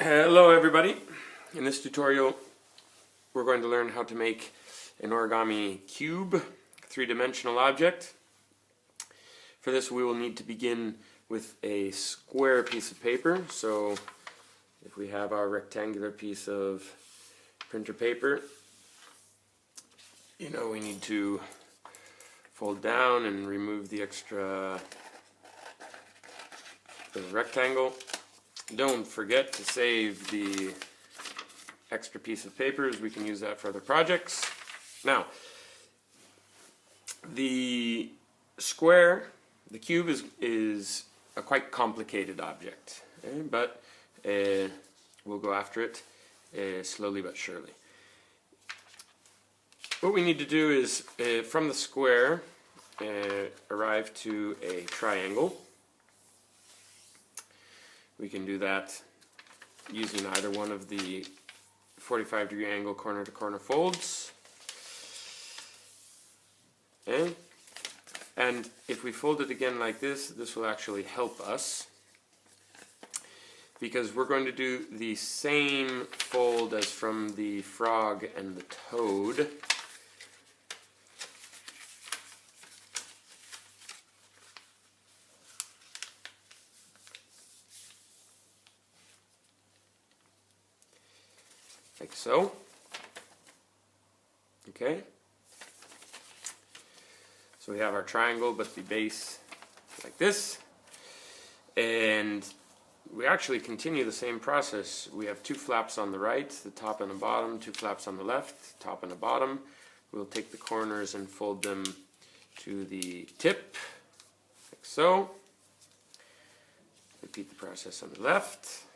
Hello everybody. In this tutorial we're going to learn how to make an origami cube, three-dimensional object. For this we will need to begin with a square piece of paper. So if we have our rectangular piece of printer paper, we need to fold down and remove the extra rectangle. Don't forget to save the extra piece of paper, as we can use that for other projects. Now, the cube is a quite complicated object, but we'll go after it slowly but surely. What we need to do is, from the square, arrive to a triangle. We can do that using either one of the 45-degree angle corner-to-corner folds. Okay. And if we fold it again like this, this will actually help us, because we're going to do the same fold as from the frog and the toad. Like so. Okay. So we have our triangle, but the base like this. And we actually continue the same process. We have two flaps on the right, the top and the bottom, two flaps on the left, top and the bottom. We'll take the corners and fold them to the tip, like so. Repeat the process on the left.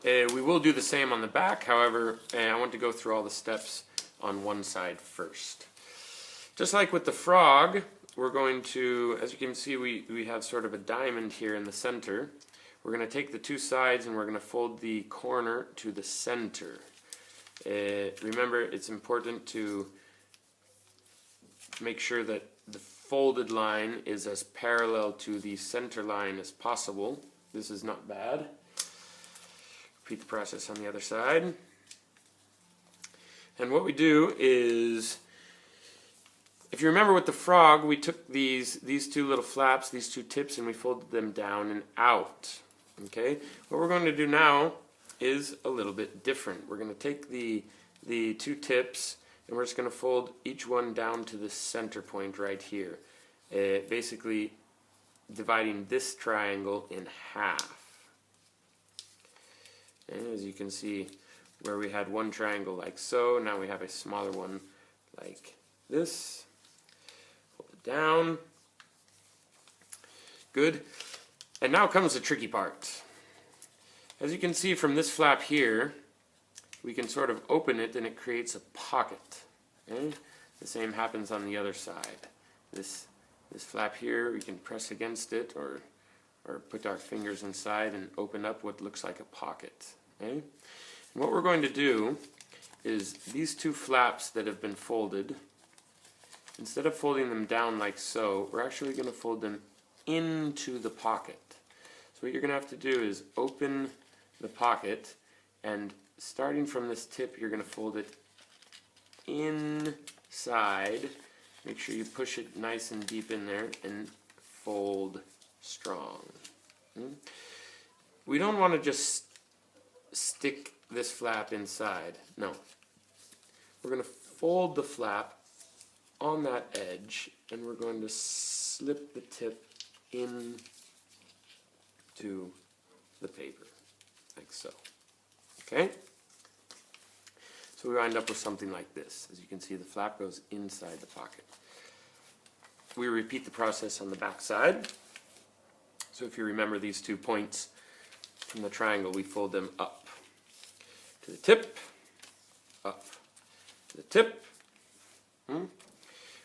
We will do the same on the back, however, I want to go through all the steps on one side first. Just like with the frog, we're going to, as you can see, we have sort of a diamond here in the center. We're going to take the two sides and we're going to fold the corner to the center. Remember, it's important to make sure that the folded line is as parallel to the center line as possible. This is not bad. Repeat the process on the other side. And what we do is, if you remember with the frog, we took these two little flaps, these two tips, and we folded them down and out. Okay? What we're going to do now is a little bit different. We're going to take the two tips and we're just going to fold each one down to the center point right here. Basically dividing this triangle in half. And as you can see, where we had one triangle like so, now we have a smaller one like this. Hold it down. Good. And now comes the tricky part. As you can see from this flap here, we can sort of open it and it creates a pocket. Okay? The same happens on the other side. This flap here, we can press against it or put our fingers inside and open up what looks like a pocket. Okay? And what we're going to do is these two flaps that have been folded, instead of folding them down like so, we're actually going to fold them into the pocket. So what you're going to have to do is open the pocket, and starting from this tip, you're going to fold it inside. Make sure you push it nice and deep in there and fold strong. We don't want to just stick this flap inside. No. We're going to fold the flap on that edge and we're going to slip the tip in to the paper, like so. Okay? So we wind up with something like this. As you can see, the flap goes inside the pocket. We repeat the process on the back side. So if you remember these 2 points from the triangle, we fold them up to the tip, up to the tip.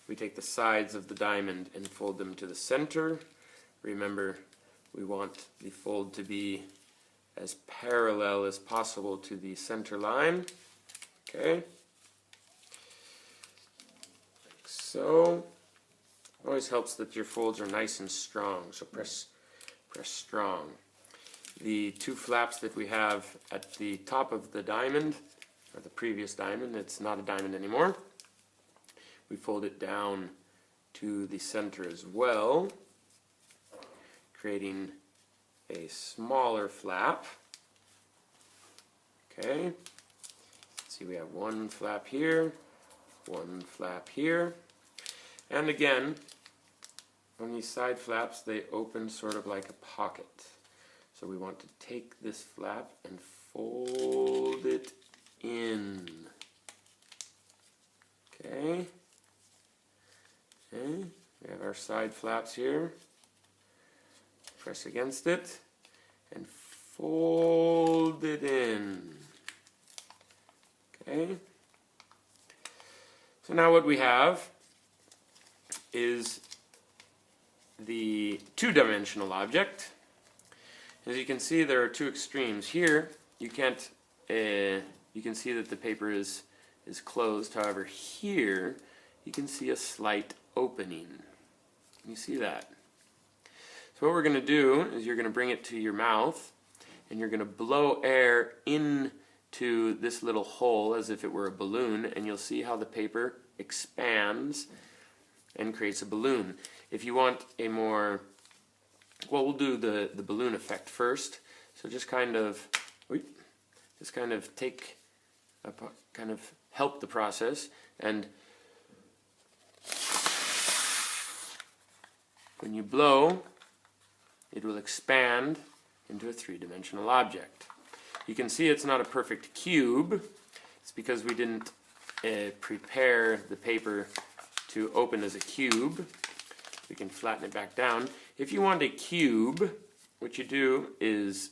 We take the sides of the diamond and fold them to the center. Remember, we want the fold to be as parallel as possible to the center line. Okay, like so. Always helps that your folds are nice and strong, so press strong. the two flaps that we have at the top of the diamond, or the previous diamond, it's not a diamond anymore. We fold it down to the center as well, creating a smaller flap. Okay, see we have one flap here, one flap here, and again, on these side flaps they open sort of like a pocket. So we want to take this flap and fold it in. Okay. Okay, we have our side flaps here. Press against it and fold it in. Okay. So now what we have is the two-dimensional object. As you can see, there are two extremes. Here, you can't. You can see that the paper is closed. However, here you can see a slight opening. You see that? So what we're going to do is you're going to bring it to your mouth, and you're going to blow air into this little hole as if it were a balloon, and you'll see how the paper expands and creates a balloon. If you want a more, well, we'll do the balloon effect first. So just kind of take a, kind of help the process, and when you blow, it will expand into a three-dimensional object. You can see it's not a perfect cube. It's because we didn't prepare the paper to open as a cube. We can flatten it back down. If you want a cube, what you do is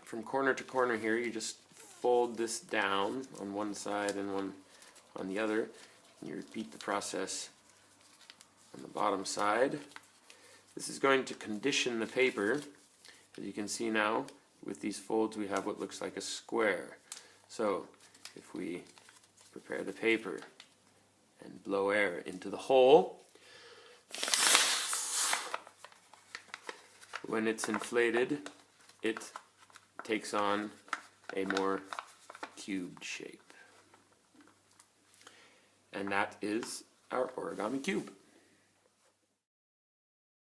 from corner to corner here, you just fold this down on one side and one on the other. And you repeat the process on the bottom side. This is going to condition the paper. As you can see now, with these folds we have what looks like a square. So if we prepare the paper and blow air into the hole, when it's inflated, it takes on a more cubed shape. And that is our origami cube.